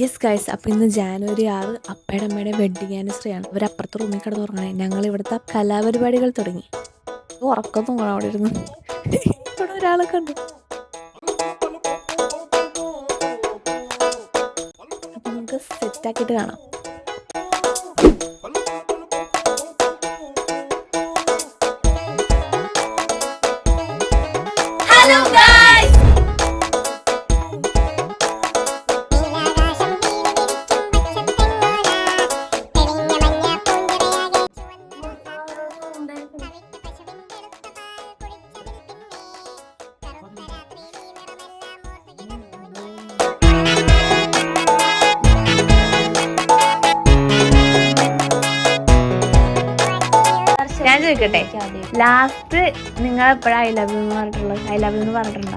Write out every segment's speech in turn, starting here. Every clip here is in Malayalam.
യെസ് ഗൈസ്, അപ്പോൾ ഇന്ന് ജാനുവരി 6 അപ്പയുടെ അമ്മയുടെ വെഡ്ഡിങ് ആനിവേഴ്സറി ആണ്. അവരപ്പുറത്ത് റൂമിൽ കിടന്ന് ഉറങ്ങണേ. ഞങ്ങൾ ഇവിടുത്തെ കലാപരിപാടികൾ തുടങ്ങി. ഉറക്കം തോന്നണം അവിടെ ഇരുന്ന്. ഇവിടെ ഒരാളെ കണ്ടു. അപ്പം നമുക്ക് സെറ്റാക്കിയിട്ട് കാണാം. ഹലോ ഗൈസ്, ഞാൻ ചോദിക്കട്ടെ, ലാസ്റ്റ് നിങ്ങൾ എപ്പോഴാ ഐ ലവ് യു എന്ന് പറഞ്ഞിട്ടുള്ളത്? ഐ ലവ് യു എന്ന് പറഞ്ഞിട്ടുണ്ടോ?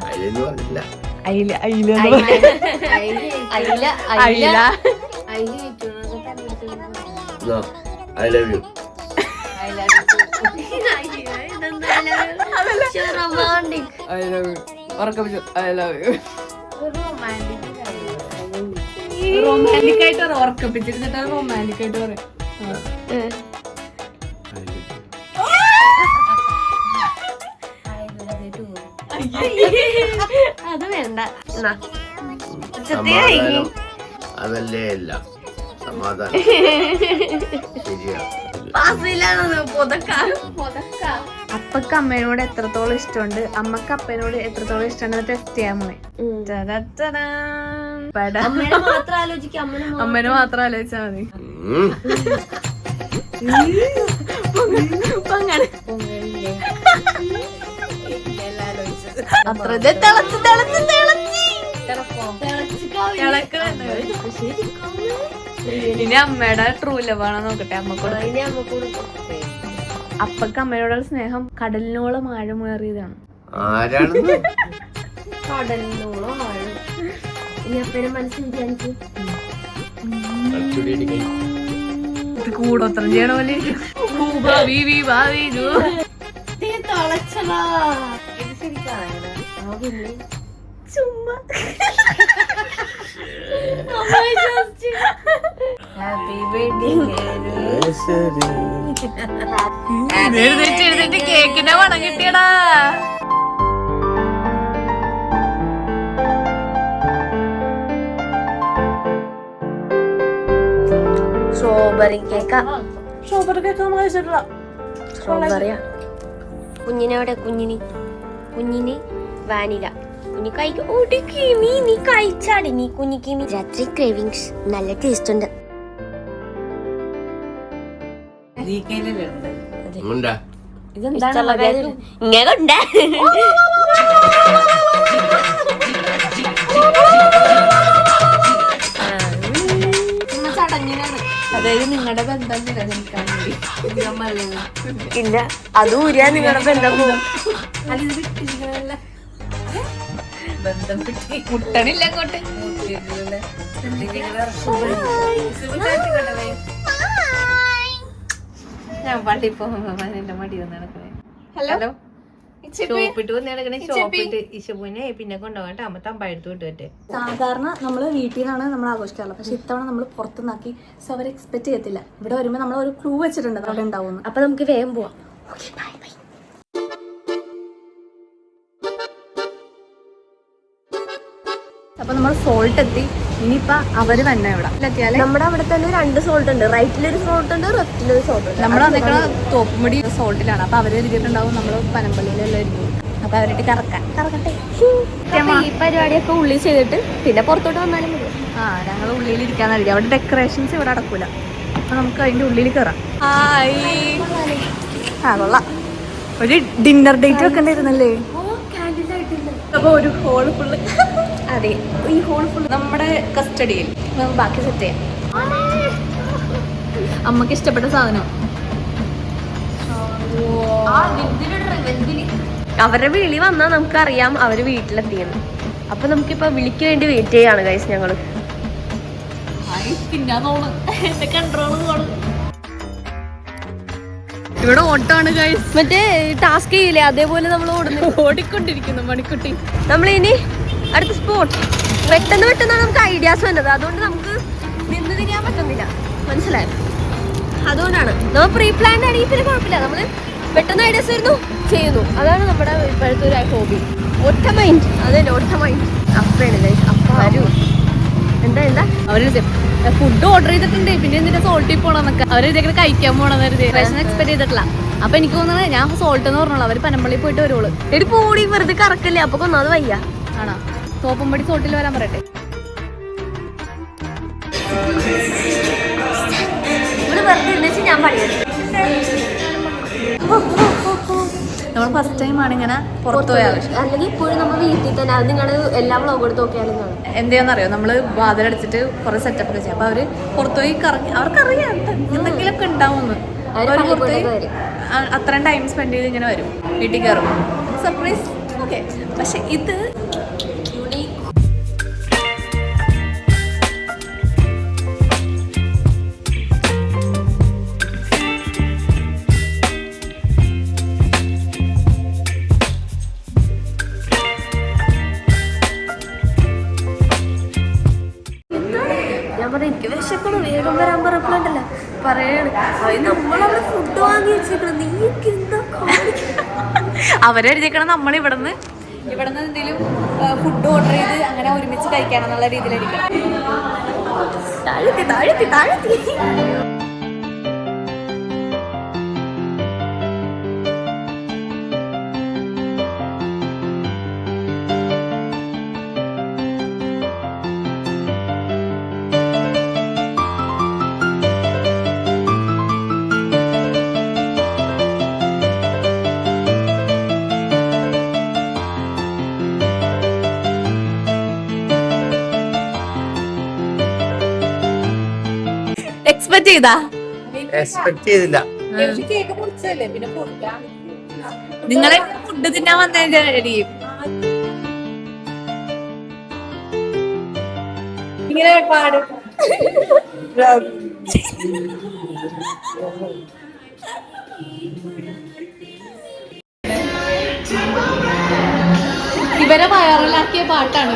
റൊമാൻറ്റിക് ആയിട്ട് ഉറക്കപ്പിച്ചിരുന്നിട്ട് റൊമാൻറ്റിക് ആയിട്ട് പറയാം. അത് വേണ്ട, അതല്ലേ അല്ല സമാധാനം. അപ്പക്ക് അമ്മേനോട് എത്രത്തോളം ഇഷ്ടമുണ്ട്, അമ്മക്ക് അപ്പനോട് എത്രത്തോളം ഇഷ്ടമുണ്ടെന്ന് ടെസ്റ്റ് ചെയ്യാൻ പോയി. അമ്മേനെ മാത്രം ആലോചിച്ചാ മതി. അങ്ങനെ അത്ര ഇനി അമ്മയുടെ ട്രൂ ലവ് ആണോ നോക്കട്ടെ. അമ്മക്കൂടെ അപ്പക്ക് അമ്മയോടുള്ള സ്നേഹം കടലിനോളം ആഴമേറിയതാണ്. കടലിനോളം ആഴം. ഇനി അപ്പനെ മനസ്സിലാക്കി കൂടോത്രം ചെയ്യണ പോലെ ചുമ്മാ ഹാപ്പി വെഡിങ് എഴുതിട്ട് കേക്കിന്റെ പണം കിട്ടിയടാ. സ്ട്രോബെറി കേക്കാ. സ്ട്രോബെറി കേക്ക് നമ്മൾ കഴിച്ചിട്ടില്ല. സ്ട്രോബെറിയാ. കുഞ്ഞിനെവിടെ? കുഞ്ഞിന് വാനില. കുഞ്ഞി കഴിക്കും. നീ കഴിച്ചാടി. നീ കുഞ്ഞിക്ക് രാത്രി ക്രേവിങ്സ്. നല്ല ടേസ്റ്റ് ഉണ്ട്. ഇങ്ങനെ അതായത് നിങ്ങളുടെ ബന്ധം നിലനിൽക്കാൻ വേണ്ടി ഇല്ല, അത് ഊരിയാ നിങ്ങളുടെ ബന്ധം പോകും. ബന്ധം മുട്ടണില്ല അങ്ങോട്ട്. ഞാൻ പള്ളി പോകുമ്പോ എന്റെ മടി വന്ന് നടക്കണേ. ഹലോ, ഷോപ്പിട്ട് വന്ന് നടക്കണേ. ഷോപ്പിട്ട് ഇഷുവിനെ പിന്നെ കൊണ്ടുപോകട്ടെ. അമ്മ തമ്പായെടുത്ത് വിട്ടുപറ്റേ. സാധാരണ നമ്മള് വീട്ടിൽ നിന്നാണ് നമ്മൾ ആഘോഷിക്കാറുള്ളത്. പക്ഷെ ഇത്തവണ നമ്മൾ പുറത്തുനിന്നാക്കി. സോ അവർ എക്സ്പെക്ട് ചെയ്യത്തില്ല. ഇവിടെ വരുമ്പോൾ നമ്മൾ ഒരു ക്ലൂ വെച്ചിട്ടുണ്ട് അവിടെ ഉണ്ടാവുന്നു. അപ്പൊ നമുക്ക് വേഗം പോവാം. അപ്പൊ നമ്മൾ സോൾട്ട് എത്തി. ഇനിയിപ്പോ അവര് തന്നെ ഇവിടെ നമ്മുടെ അവിടെ തന്നെ 2 സോൾട്ട് ഉണ്ട്. റൈറ്റിലൊരു സോൾട്ട് ഉണ്ട്, ലെഫ്റ്റിലൊരു സോൾട്ട് ഉണ്ട്. നമ്മൾ വന്നിക്കണ തോപ്പുംപടി സോൾട്ടിലാണ്. അപ്പൊ അവര് എഴുതിയിട്ടുണ്ടാവും നമ്മൾ പനമ്പള്ളിയിലെല്ലാം ഇരിക്കും. അപ്പൊ അവരുടെ കറക്കട്ടെ. ഈ പരിപാടിയൊക്കെ ഉള്ളിൽ ചെയ്തിട്ട് പിന്നെ പുറത്തോട്ട് വന്നാലും മതി. ഞങ്ങൾ ഉള്ളിൽ ഇരിക്കാന്ന് കരുതി. അവിടെ ഡെക്കറേഷൻസ് ഇവിടെ നടക്കൂല. അപ്പൊ നമുക്ക് അതിന്റെ ഉള്ളിൽ കയറാം. കൊള്ളാം. ഒരു ഡിന്നർ ഡേറ്റ് വെക്കണ്ടായിരുന്നല്ലേ? അപ്പൊ ഒരു ഹോൾ ഫുള്ള്. അതെ, ഈ ഹോൾ ഫുള്ള് നമ്മുടെ കസ്റ്റഡിയിൽ. ബാക്കി സെറ്റ് ചെയ്യാം. അമ്മക്ക് ഇഷ്ടപ്പെട്ട സാധനം. അവരുടെ വിളി വന്നാൽ നമുക്കറിയാം അവര് വീട്ടിലെത്തിയെന്ന്. അപ്പൊ നമുക്കിപ്പൊ വിളിക്ക് വേണ്ടി വെയിറ്റ് ചെയ്യാണ് ഗൈസ് ഞങ്ങള്. ഇവിടെ ഓട്ടാണ് ഗൈസ്. മറ്റേ ടാസ്ക് ചെയ്യില്ലേ അതേപോലെ നമ്മൾ ഓടിക്കൊണ്ടിരിക്കുന്നു മണിക്കുട്ടി. നമ്മളിനി അടുത്ത സ്പോട്ട് പെട്ടെന്നാണ് നമുക്ക് ഐഡിയാസ് വന്നത്. അതുകൊണ്ട് നമുക്ക് നിന്ന് തിരിയാൻ പറ്റുന്നില്ല, മനസ്സിലായോ? അതുകൊണ്ടാണ് നമ്മൾ പ്രീ പ്ലാൻഡ് ആണെങ്കിൽ പിന്നെ കുഴപ്പമില്ല. നമ്മൾ പെട്ടെന്ന് ഐഡിയാസ് വരുന്നു, ചെയ്യുന്നു. അതാണ് നമ്മുടെ ഇപ്പോഴത്തെ ഒരു ഹോബി. ഒറ്റ മൈൻഡ്, അതന്നെ ഒറ്റ മൈൻഡ്. അപ്പയാണ് അപ്പ ആരും എന്താ അവര് ഫുഡ് ഓർഡർ ചെയ്തിട്ടുണ്ട്, പിന്നെ എന്തിനാ സോൾട്ടിൽ പോണെന്നൊക്കെ അവര് ഇതൊക്കെ കഴിക്കാൻ പോണെന്ന് എക്സ്പെക്ട് ചെയ്തിട്ടില്ല. അപ്പൊ എനിക്ക് തോന്നുന്നത് ഞാൻ സോൾട്ട് എന്ന് പറഞ്ഞോളൂ, അവര് പനമ്പള്ളി പോയിട്ട് വരുള്ളൂ. എടി പോടി, വെറുതെ കറക്കല്ലേ, അപ്പൊ കൊന്നത് വയ്യ. ആണോ? തോപ്പുംപടി സോൾട്ടിൽ വരാൻ പറയട്ടെ. ഇവിടെ വെറുതെ ഇരുന്നിച്ച് ഞാൻ പണിയെടുത്തു. നമ്മൾ ഫസ്റ്റ് ടൈം ആണ് ഇങ്ങനെ പുറത്തു പോയ ആവശ്യം. അല്ലെങ്കിൽ ഇപ്പോഴും നമ്മൾ വീട്ടിൽ തന്നെ. അത് നിങ്ങളുടെ എല്ലാ വ്ളോഗ് എടുത്ത് നോക്കിയാലും കാണും. എന്താണെന്നറിയോ, നമ്മള് വാതിലടിച്ചിട്ട് കുറെ സെറ്റപ്പ് ഒക്കെ ചെയ്യും. അപ്പൊ അവര് പുറത്തുപോയി കറങ്ങി, അവർക്കറിയാം എന്തെങ്കിലുമൊക്കെ ഉണ്ടാവുമെന്ന്. അവര് പുറത്തുപോയി അത്രയും ടൈം സ്പെൻഡ് ചെയ്ത് ഇങ്ങനെ വരും, വീട്ടിൽ കയറും, സർപ്രൈസ്. ഓക്കെ, പക്ഷെ ഇത് എനിക്ക് വിശക്കണം, വേഗം വരാൻ പറഞ്ഞപ്പോഴല്ല പറയാണ്. നമ്മളവിടെ ഫുഡ് വാങ്ങി വെച്ചിരിക്കണം, നീക്ക് എന്താ അവരെഴുതിക്കണം നമ്മൾ ഇവിടുന്ന് എന്തെങ്കിലും ഫുഡ് ഓർഡർ ചെയ്ത് അങ്ങനെ ഒരുമിച്ച് കഴിക്കാനെന്നുള്ള രീതിയിലായിരിക്കണം. താഴത്തി എക്സ്പെക്ട് ചെയ്താ? എക്സ്പെക്ട് ചെയ്തില്ല. നിങ്ങളെ ഫുഡ് തിന്നാൻ വന്നേരി ഇങ്ങനെ പാടും. ഇവരെ വൈറലാക്കിയ പാട്ടാണ്.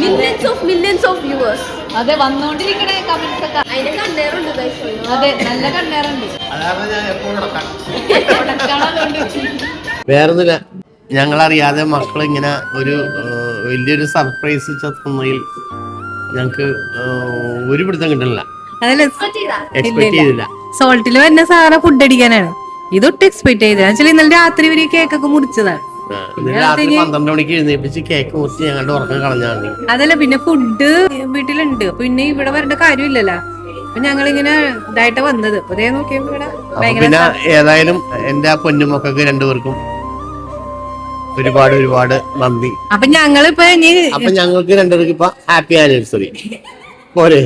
Millions of viewers. അതെ, വന്നോണ്ടിരിക്കണേ കമന്റ്സ് ഒക്കെ. അതിന്റെ കണ്ണേറുണ്ട്. അതെ, നല്ല കണ്ണേറുണ്ട്. വേറൊന്നുമില്ല, ഞങ്ങളറിയാതെ മക്കളിങ്ങനെ ഒരു വലിയൊരു സർപ്രൈസ് തന്നതിൽ ഞങ്ങക്ക് ഒരു പിടുത്തം കിട്ടണില്ല. എക്സ്പെക്ട് ചെയ്തില്ല. സോൾട്ടിൽ വന്ന സാധനം ഫുഡ് അടിക്കാനാണ്. ഇതൊട്ട് എക്സ്പെക്ട് ചെയ്തില്ല. ഇന്നലെ രാത്രി ഒരു കേക്കൊക്കെ മുറിച്ചതാണ്. രാത്രി 12 മണിക്ക് എഴുന്നേപ്പിച്ച് കേക്ക് മുറിച്ച് ഞങ്ങളുടെ ഉറക്കം കളഞ്ഞാണ്. അതല്ല, പിന്നെ ഫുഡ് വീട്ടിലുണ്ട്, പിന്നെ ഇവിടെ വരേണ്ട കാര്യമില്ലല്ലോ. അപ്പൊ ഞങ്ങളിങ്ങനെ ഇതായിട്ട് വന്നത്. അപ്പൊ അതേ നോക്കിയപ്പോ ഇവിടെ പിന്നെ ഏതായാലും എന്റെ ആ പൊന്നുമക്കൾക്ക് രണ്ടുപേർക്കും ഒരുപാട് നന്ദി. അപ്പൊ ഞങ്ങളിപ്പോ അപ്പൊ ഞങ്ങൾക്ക് രണ്ടുപേർക്ക് ഇപ്പൊ ഹാപ്പി ആനിവേഴ്സറി പോരെ.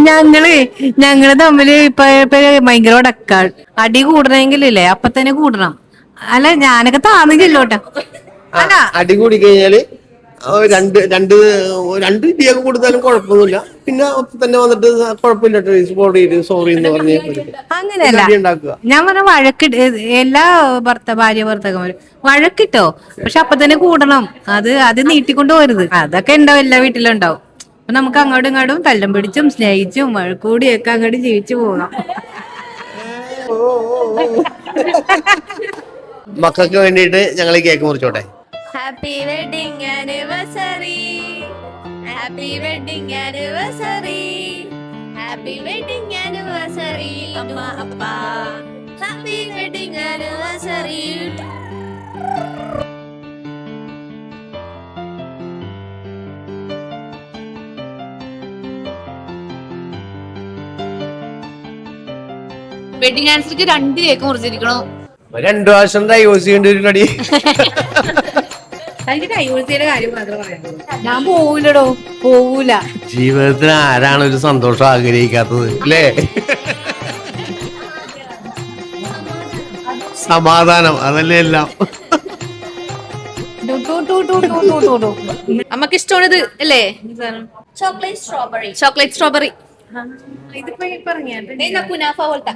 ഞങ്ങള് തമ്മില് ഇപ്പൊ ഭയങ്കര ഉടക്കാണ്. അടി കൂടണമെങ്കിലേ അപ്പൊ തന്നെ കൂടണം. അല്ല, ഞാനൊക്കെ താന്നില്ലല്ലോട്ടെ. അല്ല, അടി കൂടി കഴിഞ്ഞാല് രണ്ട് ഇടിയൊക്കെ കൊടുത്താലും കുഴപ്പമൊന്നുമില്ല. പിന്നെ ഒപ്പം തന്നെ വന്നിട്ട് കുഴപ്പമില്ല സോറി എന്ന് പറഞ്ഞ് അങ്ങനെയല്ല. ഞാൻ പറഞ്ഞ എല്ലാ ഭാര്യ ഭർത്താക്കന്മാരും വഴക്കിട്ടോ, പക്ഷെ അപ്പൊ തന്നെ കൂടണം. അത് നീട്ടിക്കൊണ്ട് പോരുത്. അതൊക്കെ ഉണ്ടാവും, എല്ലാ വീട്ടിലും ഉണ്ടാവും. അപ്പൊ നമുക്ക് അങ്ങോട്ടും ഇങ്ങോട്ടും തല്ലും പിടിച്ചും സ്നേഹിച്ചും വഴക്കൂടിയൊക്കെ അങ്ങോട്ട് ജീവിച്ചു പോകണം. മക്കൾക്ക് വേണ്ടിയിട്ട് ഞങ്ങൾ കേക്ക് മുറിച്ചോട്ടെ. Happy wedding anniversary, happy wedding anniversary, happy wedding anniversary അമ്മ അപ്പ, ഹാപ്പി വെഡിങ് ആനിവേഴ്സറി. വെഡിങ് ആനിവേഴ്സറിക്ക് 2 കേക്ക് മുറിച്ചിരിക്കണോ? 2 വർഷം ഡൈവോഴ്സ് ചെയ്യേണ്ടി ഒരു കടി. എനിക്ക് ഡൈവോഴ്സിയുടെ കാര്യം മാത്രം പറയാനുള്ളൂ. ഞാൻ പോവൂല. ജീവിതത്തിൽ ആരാണ് ഒരു സന്തോഷം ആഗ്രഹിക്കാത്തത് അല്ലേ? സമാധാനം, അതല്ലേ എല്ലാം. നമുക്ക് ഇഷ്ടമാണിത് അല്ലേ? Chocolate strawberry. ഇതിപ്പോ കുനാഫ പോലത്തെ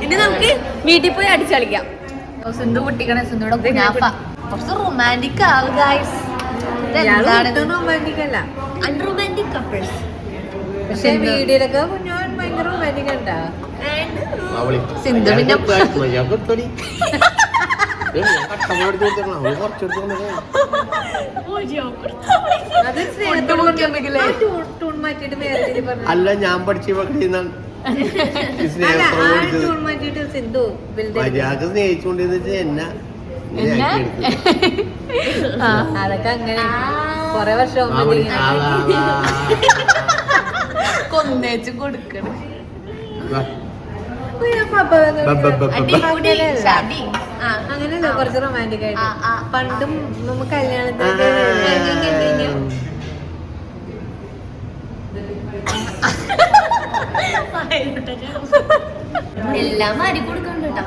ഇനി നമുക്ക് വീട്ടിൽ പോയി അടിച്ചു കളിക്കാം. സിന്ധു കുട്ടിക്കണേ, സിന്ധുവിടെ കുറച്ച് റൊമാൻറ്റിക് ആവ് ഗൈസ്. റൊമാൻറ്റിക് അല്ല, അൺറൊമാൻറ്റിക് കപ്പിൾസ്. പക്ഷെ വീഡിയോയിലൊക്കെ കുഞ്ഞോൻ ഭയങ്കര റൊമാൻറ്റിക് ഉണ്ടാ. സിന്ധു പിന്നെ അല്ല ഞാൻ പഠിച്ച സിന്ധു മര്യാദ സ്നേഹിച്ചുകൊണ്ടിരുന്നിട്ട് എന്നാ അതൊക്കെ അങ്ങനെ കൊറേ വർഷം കൊന്നേച്ച് കൊടുക്കണം. അങ്ങനെയല്ല, കുറച്ച് റൊമാൻറ്റിക് ആയിട്ട്. പണ്ടും നമുക്ക് കല്യാണത്തിന് എല്ലാം അരി കൊടുക്കണ്ട കേട്ടോ.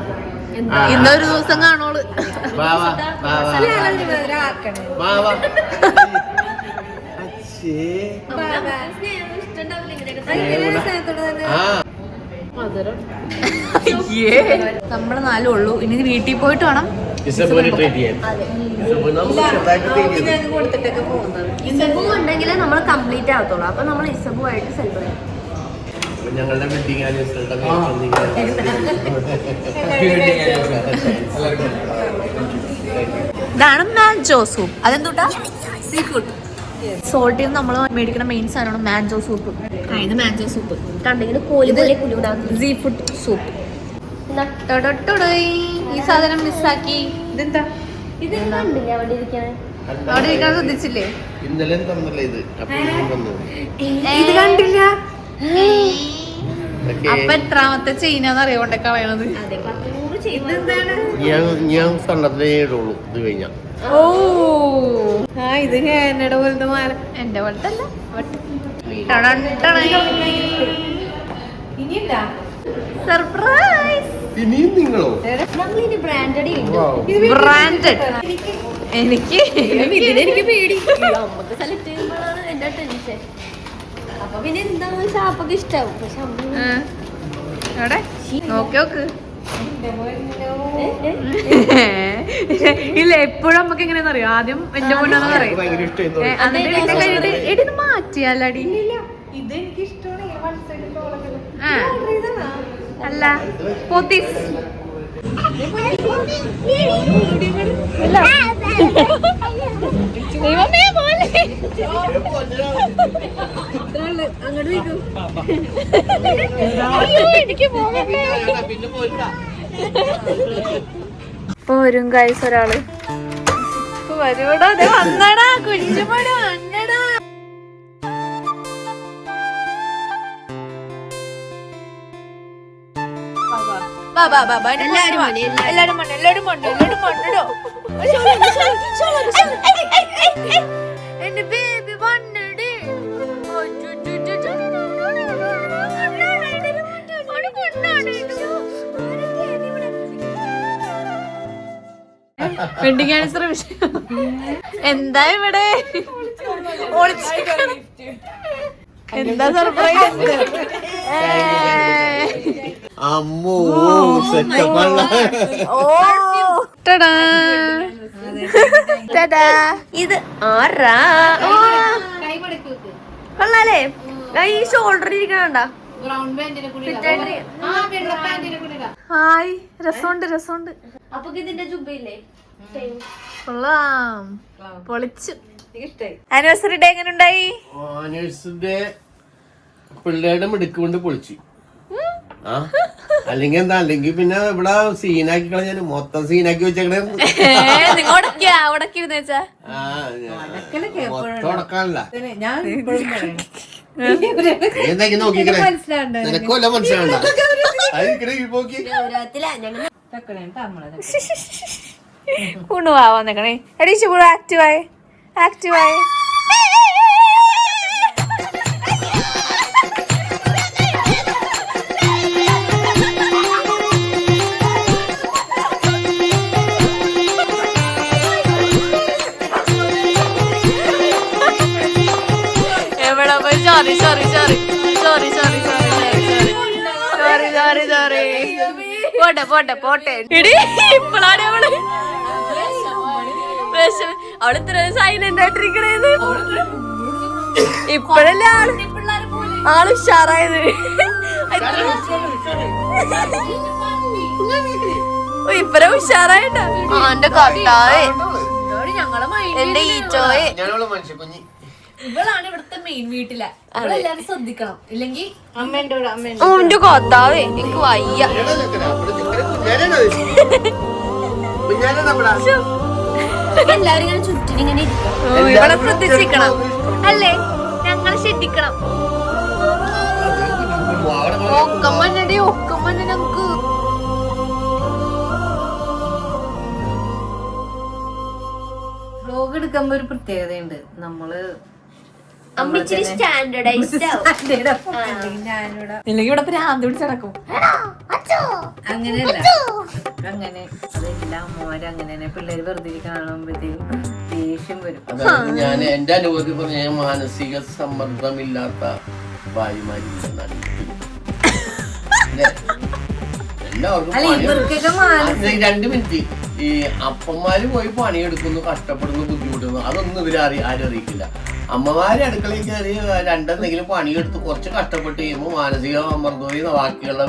ഇന്നൊരു ദിവസം കാണോള്. നമ്മള് നാലും ഉള്ളൂ. ഇനി വീട്ടിൽ പോയിട്ട് വേണം കൊടുത്തിട്ടൊക്കെ പോകുന്നത്. ഇസബു ഉണ്ടെങ്കിലേ നമ്മൾ കംപ്ലീറ്റ് ആവത്തുള്ളൂ. അപ്പൊ നമ്മൾ ഇസബു ആയിട്ട് സെലിബ്രേറ്റ്. ഞങ്ങളുടെ വെഡിങ് ഇതാണ് മാൻജോ സൂപ്പ്. അതെന്തൂട്ടാ? Sea food. സോൾട്ടിൽ നിന്ന് നമ്മൾ മേടിക്കുന്ന മെയിൻ സാധനമാണ് മാൻജോ സൂപ്പ്. ഇത് മാൻജോ സൂപ്പ് കണ്ടെങ്കിൽ കോലിപോലെ കുലുവിടാകും. Sea food soup. ഈ സാധനം മിസ്സാക്കി. ഇതെന്താ? ഇത് കണ്ടില്ലേ അവിടെ ഇരിക്കണേ? അവിടെ ഇരിക്കാൻ ശ്രദ്ധിച്ചില്ലേ? ഇന്നലെ തന്നല്ലേ ഇത്. ഇത് കണ്ടില്ല. അപ്പൊ എത്രാമത്തെ ചെയിനാന്ന് അറിയോണ്ടെ കളയണത്? ഞാൻ കണ്ടത്തിലേ ഇടുള്ളൂ ഇത് കഴിഞ്ഞാ. ഓ ആ ഇത് ഹേനയുടെ പോലത്തെ മാല. എന്റെ പോലത്തെ അല്ല. ഇനിയില്ല സർപ്രൈസ്. ഇനിയും നിങ്ങളോ? ബ്രാൻഡഡ് എനിക്ക് ഇതിനെനിക്ക് പേടി. അമ്മക്ക് സെലക്ട് ചെയ്യുമ്പോഴാണ് എന്റെ ടെൻഷൻ. അപ്പൊ പിന്നെ എന്താ ഷാപ്പൊക്കെ ഇഷ്ടാവും. പക്ഷെ അവിടെ നോക്കി നോക്ക്. ഇല്ല, എപ്പോഴും നമുക്ക് എങ്ങനെയാന്ന് അറിയോ? ആദ്യം എന്റെ പൊന്നാന്ന് പറയും, എടി മാറ്റിയാലടി. ഇതെനിക്ക് ഇഷ്ടമാണ്. അല്ല പോത്തീസ് പോരും ഗൈസ്. ഒരാള് വരൂടാ, വന്നടാ കുഞ്ഞുമോട് വന്നടാ. എല്ലാരും എന്റെ ബേബി വന്നടി. വെഡിങ് ആനിവേഴ്സറി വിഷയം എന്താ ഇവിടെ? എന്താ സർപ്രൈസ്? അമ്മോ സെറ്റപ്പല്ല. ഇത് ആറാ കൊള്ളാലേ? ഈ ഷോൾഡർ ഇരിക്കണ. ഹായ്, രസമുണ്ട് രസമുണ്ട്. അപ്പൊ ഇതിന്റെ ജുബയില്ലേ? കൊള്ളാം, പൊളിച്ചു. ആനിവേഴ്സറി ഡേ എങ്ങനെ ഉണ്ടായി? ആനിവേഴ്സറി ഡേ പിള്ളേരുടെ മിടുക്ക് കൊണ്ട് പൊളിച്ചു. ആ അല്ലെങ്കിൽ എന്താ, അല്ലെങ്കിൽ പിന്നെ ഇവിടെ സീനാക്കി കളഞ്ഞാൽ മൊത്തം സീനാക്കി വെച്ചേക്കണേ. ഉടക്കാനല്ല എന്തെങ്കിലും നോക്കിക്കണേ. നിനക്ക് വല്ല മനസ്സിലാവണ്ട. കൊണ്ടുപോവാന്നേക്കണേ. എടീച്ചു ആക്റ്റീവായി ആക്റ്റീവായി. Sorry. പോട്ടെ പോട്ടെ പോട്ടെ എടി ഇപ്പളാണ് അവള് അവള് ഇത്ര സൈലന്റ് ആയിട്ടിരിക്കണേന്ന് ഇപ്പഴല്ലേ ആള് ഉഷാറായത്. ഇപ്പഴേ ഉഷാറായിട്ടാ ആന്റെ കട്ടാവേ എന്റെ ഈച്ചോയെ. ഇവളാണ് ഇവിടുത്തെ മെയിൻ വീട്ടിലെ എല്ലാരും ശ്രദ്ധിക്കണം, ഇല്ലെങ്കിൽ അമ്മേന്റെ കൂടെ ഓന്റെ കത്താവേ എനിക്ക് വയ്യ. എല്ലാരും ഇങ്ങനെ ചുറ്റിനിങ്ങനെ ഇരിക്കണം. ഇവളെ ശ്രദ്ധിച്ചിരിക്കണം അല്ലേ, ഞങ്ങളെ ശ്രദ്ധിക്കണം. ഒക്കമ്മന്നടി ഒക്കമ്മന്നെ നമുക്ക് വ്ലോഗ് എടുക്കുമ്പോ ഒരു പ്രത്യേകതയുണ്ട്. നമ്മള് അമ്മിച്ചിരി സ്റ്റാൻഡേർഡൈസ്ഡ് ഇല്ലെങ്കിൽ ഇവിടെ ഭ്രാന്ത് പിടിച്ച് നടക്കും. അങ്ങനെയല്ല, അങ്ങനെ അതെല്ലാം അമ്മമാര് അങ്ങനെ തന്നെ. പിള്ളേര് വെറുതെ കാണുമ്പോഴത്തേക്കും ദേഷ്യം വരും. അതായത് ഞാൻ എന്റെ അനുഭവത്തിൽ പറഞ്ഞ മാനസിക സമ്മർദ്ദമില്ലാത്ത ഭാര്യമാരില്ലെന്നാണ് എല്ലാവർക്കും. 2 മിനിറ്റ് ഈ അപ്പന്മാര് പോയി പണിയെടുക്കുന്നു, കഷ്ടപ്പെടുന്നു, ബുദ്ധിമുട്ടുന്നു, അതൊന്നും ഇവര് ആരും അറിയിക്കില്ല. അമ്മമാര് അടുക്കളയിൽ കയറി രണ്ടെന്തെങ്കിലും പണിയെടുത്ത് കുറച്ച് കഷ്ടപ്പെട്ട് കഴിയുമ്പോ മാനസിക സമ്മർദ്ദവും ബാക്കിയുള്ള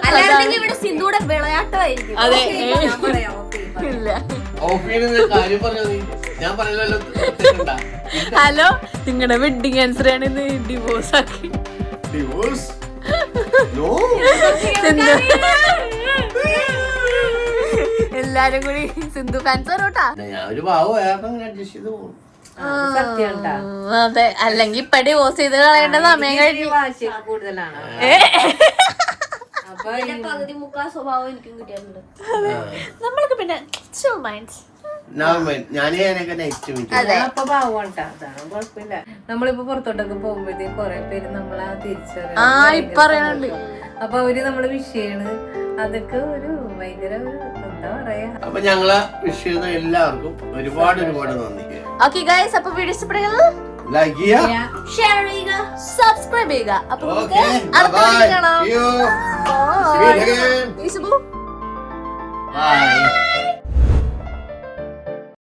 അല്ലായിരുന്നെങ്കിൽ ഇവിടെ സിന്ധുവിടെ വിളയാട്ടമായിരിക്കും. കാര്യം പറഞ്ഞത് ഞാൻ പറഞ്ഞല്ലോ. ഹലോ, നിങ്ങളുടെ വെഡിങ് ആനിവേഴ്സറി ആണ് ഡിവോഴ്സ് ആക്കി. ഡിവോഴ്സ് എല്ലാരും കൂടി സിന്ധു ഫാൻസ് വരോട്ടാ. ഞാൻ ഒരു ഭാവം അഡ്ജസ്റ്റ് ചെയ്ത് പോകും. അതെ, അല്ലെങ്കിൽ ഇപ്പൊ ഡിവോഴ്സ് ചെയ്ത് കളയേണ്ട സമയം കഴിഞ്ഞു. കൂടുതലാണ്. പകുതി മുക്കാൽ സ്വഭാവം എനിക്കും കിട്ടിയിട്ടുണ്ട്. നമ്മൾക്ക് പിന്നെ അപ്പൊ പാവണ്ടാ, അതാണ് കുഴപ്പമില്ല. നമ്മളിപ്പോ പുറത്തോട്ടൊക്കെ പോകുമ്പോഴത്തേക്ക് കൊറേ പേര് നമ്മളാ തിരിച്ചറിയാറുണ്ട്. അപ്പൊ അവര് നമ്മള് വിഷയാണ്, അതൊക്കെ ഒരു ഭയങ്കര ഒരു എന്താ പറയാ. അപ്പൊ ഞങ്ങളെ വിഷ് ചെയ്യുന്ന എല്ലാവർക്കും ഒരുപാട് നന്ദി. ഓക്കെ ഗൈസ്, അപ്പൊ വീഡിയോ ഇഷ്ടപ്പെടുക ലൈക്ക് ചെയ്യുക, ഷെയർ ചെയ്യുക, സബ്സ്ക്രൈബ് ചെയ്യുക. അപ്പൊ Okay, bye-bye. See you. See you again. ഈശുബു Bye.